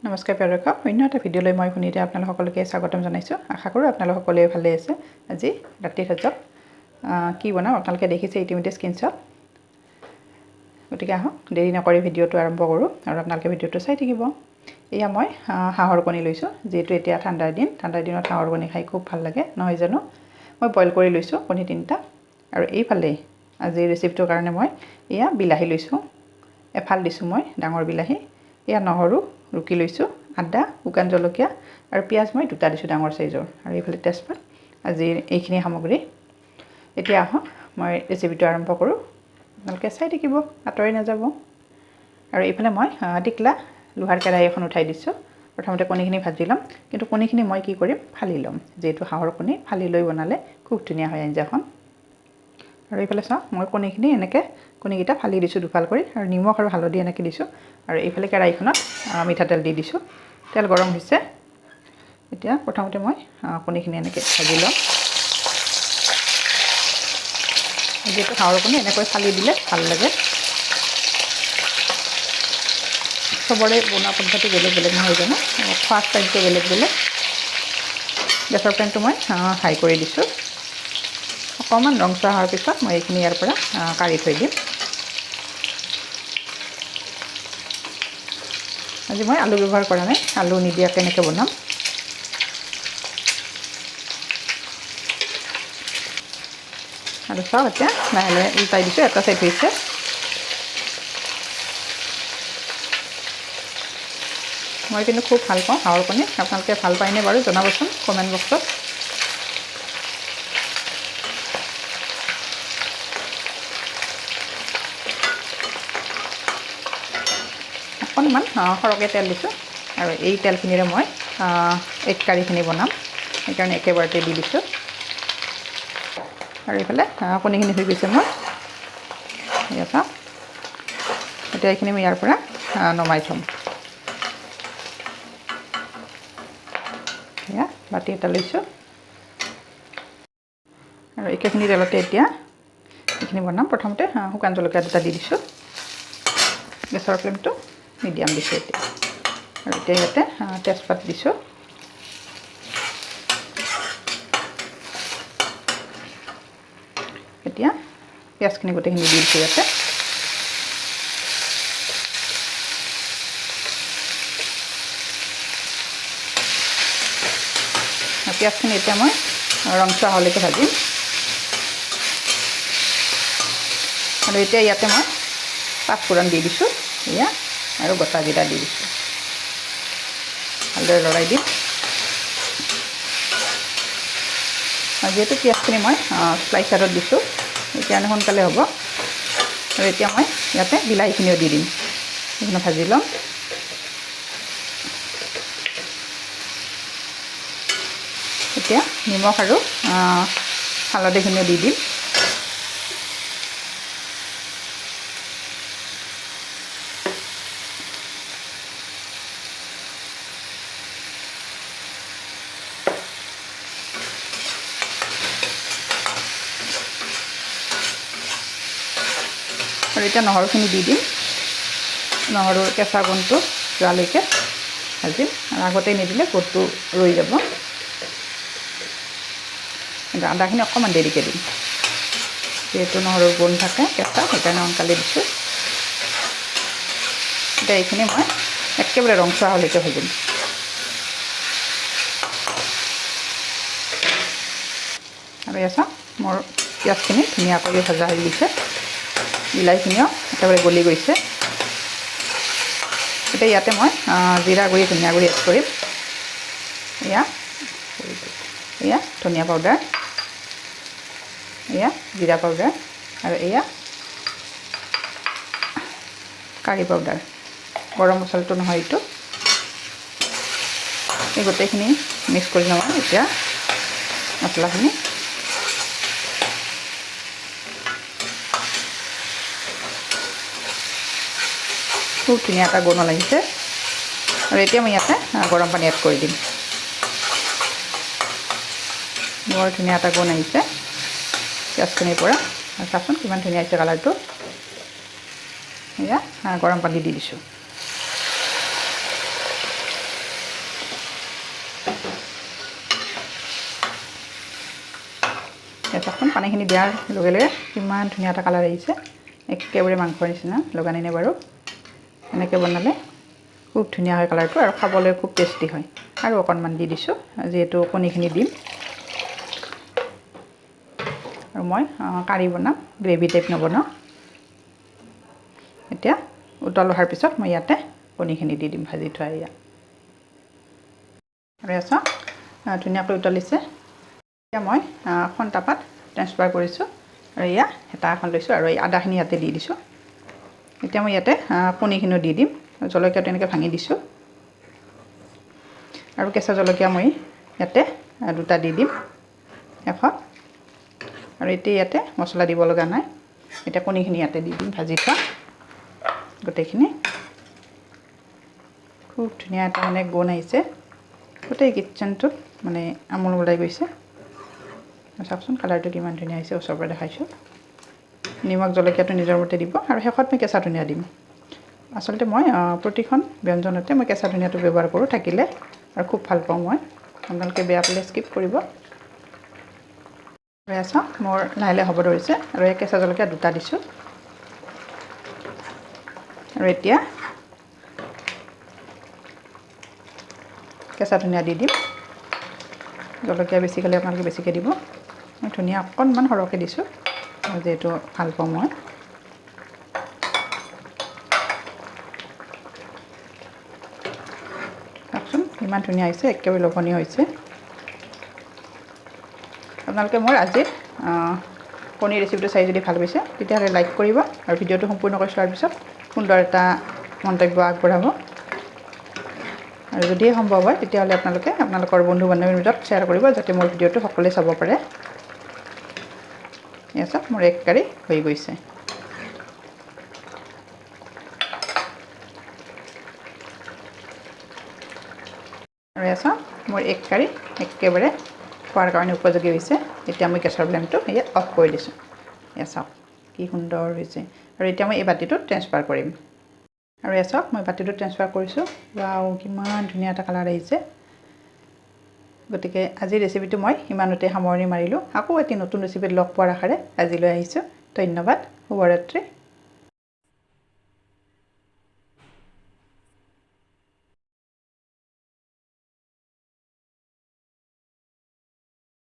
নমস্কাৰ প্ৰিয় দৰ্শক, অন্য এটা ভিডিঅ'লৈ মই শুনিতে আপোনালোক সকলোকে স্বাগতম জনাইছোঁ। আশা কৰোঁ আপোনালোক সকলোৱে ভালে আছে। আজি ৰাতিৰ সাজত কি বনাম আপোনালোকে দেখিছে ইতিমধ্যে স্ক্ৰীনশ্বট। গতিকে আহক দেৰি নকৰি ভিডিঅ'টো আৰম্ভ কৰোঁ আৰু আপোনালোকে ভিডিঅ'টো চাই থাকিব। এয়া মই হাঁহৰ কণী লৈছোঁ, যিহেতু এতিয়া ঠাণ্ডাৰ দিনত হাঁহৰ কণী খাই খুব ভাল লাগে নহয় জানো। মই বইল কৰি লৈছোঁ কণী 3টা আৰু এইফালে আজিৰ ৰেচিপিটোৰ কাৰণে মই এয়া বিলাহী লৈছোঁ। এফাল দিছোঁ মই ডাঙৰ বিলাহী, এয়া নহৰু ৰুকি লৈছোঁ, আদা, শুকান জলকীয়া আৰু পিঁয়াজ মই 2টা দিছোঁ ডাঙৰ চাইজৰ, আৰু এইফালে তেজপাত। আজিৰ এইখিনি সামগ্ৰী। এতিয়া আহক মই ৰেচিপিটো আৰম্ভ কৰোঁ, আপোনালোকে চাই থাকিব, আঁতৰি নাযাব। আৰু এইফালে মই টিকলা লোহাৰ কেৰাহী এখন উঠাই দিছোঁ। প্ৰথমতে কণীখিনি ভাজি ল'ম, কিন্তু কণীখিনি মই কি কৰিম ফালি ল'ম, যিহেতু হাঁহৰ কণী ফালি লৈ বনালে খুব ধুনীয়া হয় আঞ্জাখন। আৰু এইফালে চাওক মই কণীখিনি এনেকৈ কণীকেইটা ফালি দিছোঁ দুফাল কৰি, আৰু নিমখ আৰু হালধি এনেকৈ দিছোঁ। আৰু এইফালে কেৰাহীখনত মিঠাতেল দি দিছোঁ। তেল গৰম হৈছে। এতিয়া প্ৰথমতে মই কণীখিনি এনেকৈ ভাজি ল'ম। যিহেতু হাঁহৰ কণী এনেকৈ ফালি দিলে ভাল লাগে। চবৰে বনোৱা পদ্ধতি বেলেগ বেলেগ নহয় জানো, খোৱা ষ্টাইলটো বেলেগ বেলেগ। গেছৰ ফ্লেমটো মই হাই কৰি দিছোঁ। অকণমান ৰংচোৱা হোৱাৰ পিছত মই এইখিনি ইয়াৰ পৰা কাঢ়ি থৈ দিম। আজি মই আলু ব্যৱহাৰ কৰা নাই, আলু নিদিয়াকৈ এনেকৈ বনাম। আৰু চাওক এতিয়া লাহে লাহে উল্টাই দিছোঁ, এটা চাইড হৈছে। মই কিন্তু খুব ভাল পাওঁ হাঁহৰ কণী। আপোনালোকে ভাল পায়নে বাৰু জনাবচোন কমেণ্ট বক্সত। অকণমান সৰহকৈ তেল দিছোঁ, আৰু এই তেলখিনিৰে মই এগ কাৰীখিনি বনাম, সেইকাৰণে একেবাৰতে দি দিছোঁ। আৰু এইফালে কণীখিনি হৈ গৈছে মোৰ। এয়া চাওক, এতিয়া এইখিনি মই ইয়াৰ পৰা নমাই থ'ম। এয়া বাতি এটা লৈছোঁ, আৰু একেখিনি তেলতে এতিয়া এইখিনি বনাম। প্ৰথমতে শুকান জলকীয়া 2টা দি দিছোঁ। গেছৰ ফ্লেমটো মিডিয়াম দিছোঁ এতিয়া। আৰু এতিয়া ইয়াতে তেজপাত দিছোঁ। এতিয়া পিঁয়াজখিনি গোটেইখিনি দি দিছোঁ ইয়াতে। পিঁয়াজখিনি এতিয়া মই ৰংচোৱা হ'লৈকে ভাজিম। আৰু এতিয়া ইয়াতে মই পাঁচফোৰণ দি দিছোঁ এয়া, আৰু গোটা জিৰা দি দিছোঁ। ভালদৰে লৰাই দিম। যিহেতু পিঁয়াজখিনি মই স্লাইচাৰত দিছোঁ, সেইকাৰণে সোনকালে হ'ব। আৰু এতিয়া মই ইয়াতে বিলাহীখিনিও দি দিম, সেইখিনি ভাজি ল'ম। এতিয়া নিমখ আৰু হালধিখিনিও দি দিম। আৰু এতিয়া নহৰুখিনি দি দিম। নহৰুৰ কেঁচা গোন্ধটো যোৱালৈকে ভাজিম, আৰু আগতে নিদিলে গোন্ধটো ৰৈ যাব। কিন্তু আদাখিনি অকণমান দেৰিকৈ দিম, যিহেতু নহৰুৰ গোন্ধ থাকে কেঁচা, সেইকাৰণে সোনকালে দিছোঁ। এতিয়া এইখিনি মই একেবাৰে ৰংচোৱা হ'লৈকে ভাজিম। আৰু এয়া চাওক মোৰ পিঁয়াজখিনি ধুনীয়াকৈ ভজা হৈ গৈছে, বিলাহীখিনিও একেবাৰে গলি গৈছে। এতিয়া ইয়াতে মই জিৰা গুড়ি, ধনিয়া গুড়ি এড কৰিম। এয়া ধনিয়া পাউডাৰ, এয়া জিৰা পাউডাৰ, আৰু এয়া কাৰী পাউডাৰ। গৰম মছলাটো নহয় এইটো। এই গোটেইখিনি মিক্স কৰি লওঁ এতিয়া মছলাখিনি। খুব ধুনীয়া এটা গোন্ধ লাগিছে। আৰু এতিয়া মই ইয়াতে গৰম পানী এড কৰি দিম। বৰ ধুনীয়া এটা গোন্ধ আহিছে পিঁয়াজখিনিৰ পৰা। আৰু চাচোন কিমান ধুনীয়া হৈছে কালাৰটো। এয়া গৰম পানী দি দিছোঁ। চাওকচোন পানীখিনি দিয়াৰ লগে লগে কিমান ধুনীয়া এটা কালাৰ আহিছে একেবাৰে মাংসৰ নিচিনা লগা নাই নে বাৰু এনেকৈ বনালে খুব ধুনীয়া হয় কালাৰটো আৰু খাবলৈ খুব টেষ্টি হয় আৰু অকণমান দি দিছোঁ যিহেতু কণীখিনি দিম আৰু মই কাৰী বনাম গ্ৰেভি টাইপ নবনাওঁ এতিয়া উতল অহাৰ পিছত মই ইয়াতে কণীখিনি দি দিম ভাজি থোৱা এয়া আৰু আছা ধুনীয়াকৈ উতলিছে এতিয়া মই এখন টাপাত ট্ৰান্সফাৰ কৰিছোঁ আৰু এয়া হেতা এখন লৈছোঁ আৰু এই আদাখিনি ইয়াতে দি দিছোঁ এতিয়া মই ইয়াতে কণীখিনিও দি দিম জলকীয়াটো এনেকৈ ভাঙি দিছোঁ আৰু কেঁচা জলকীয়া মই ইয়াতে দুটা দি দিম শেষত আৰু এতিয়া ইয়াতে মছলা দিব লগা নাই এতিয়া কণীখিনি ইয়াতে দি দিম ভাজি থোৱা গোটেইখিনি খুব ধুনীয়া এটা মানে গোন্ধ আহিছে গোটেই কিটচেনটোত মানে আমোল ওলাই গৈছে চাওকচোন কালাৰটো কিমান ধুনীয়া হৈছে ওচৰৰ পৰা দেখাইছোঁ নিমখ জলকীয়াটো নিজৰ মতে দিব আৰু শেষত মই কেঁচা ধনিয়া দিম আচলতে মই প্ৰতিখন ব্যঞ্জনতে মই কেঁচা ধনিয়াটো ব্যৱহাৰ কৰোঁ থাকিলে আৰু খুব ভাল পাওঁ মই আপোনালোকে বেয়া পালে স্কিপ কৰিব চাওক মোৰ লাহে লাহে হ'ব ধৰিছে আৰু এই কেঁচা জলকীয়া দুটা দিছোঁ আৰু এতিয়া কেঁচা ধনিয়া দি দিম জলকীয়া বেছি খালে আপোনালোকে বেছিকৈ দিব মই ধনিয়া অকণমান সৰহকৈ দিছোঁ যিহেতু ভাল পাওঁ মই চাওকচোন ইমান ধুনীয়া হৈছে একেবাৰে লোভনীয় হৈছে আপোনালোকে মোৰ আজিৰ কণী ৰেচিপিটো চাই যদি ভাল পাইছে তেতিয়াহ'লে লাইক কৰিব আৰু ভিডিঅ'টো সম্পূৰ্ণকৈ চোৱাৰ পিছত সুন্দৰ এটা মন্তব্য আগবঢ়াব আৰু যদি সম্ভৱ হয় তেতিয়াহ'লে আপোনালোকে আপোনালোকৰ বন্ধু বান্ধৱীৰ মাজত শ্বেয়াৰ কৰিব যাতে মোৰ ভিডিঅ'টো সকলোৱে চাব পাৰে এয়া চাওক মোৰ এক কাৰী হৈ গৈছে আৰু এয়া চাওক মোৰ এক কাৰী একেবাৰে খোৱাৰ কাৰণে উপযোগী হৈছে এতিয়া মই গেছৰ ফ্লেমটো ইয়াত অফ কৰি দিছোঁ এয়া চাওক কি সুন্দৰ হৈছে আৰু এতিয়া মই এই বাতিটোত ট্ৰান্সফাৰ কৰিম আৰু এয়া চাওক মই বাতিটোত ট্ৰান্সফাৰ কৰিছোঁ ৱাও কিমান ধুনীয়া এটা কালাৰ আহিছে গতিকে আজিৰ ৰেচিপিটো মই ইমানতে সামৰণি মাৰিলোঁ আকৌ এটি নতুন ৰেচিপিত লগ পোৱাৰ আশাৰে আজিলৈ আহিছোঁ ধন্যবাদ শুভৰাত্ৰি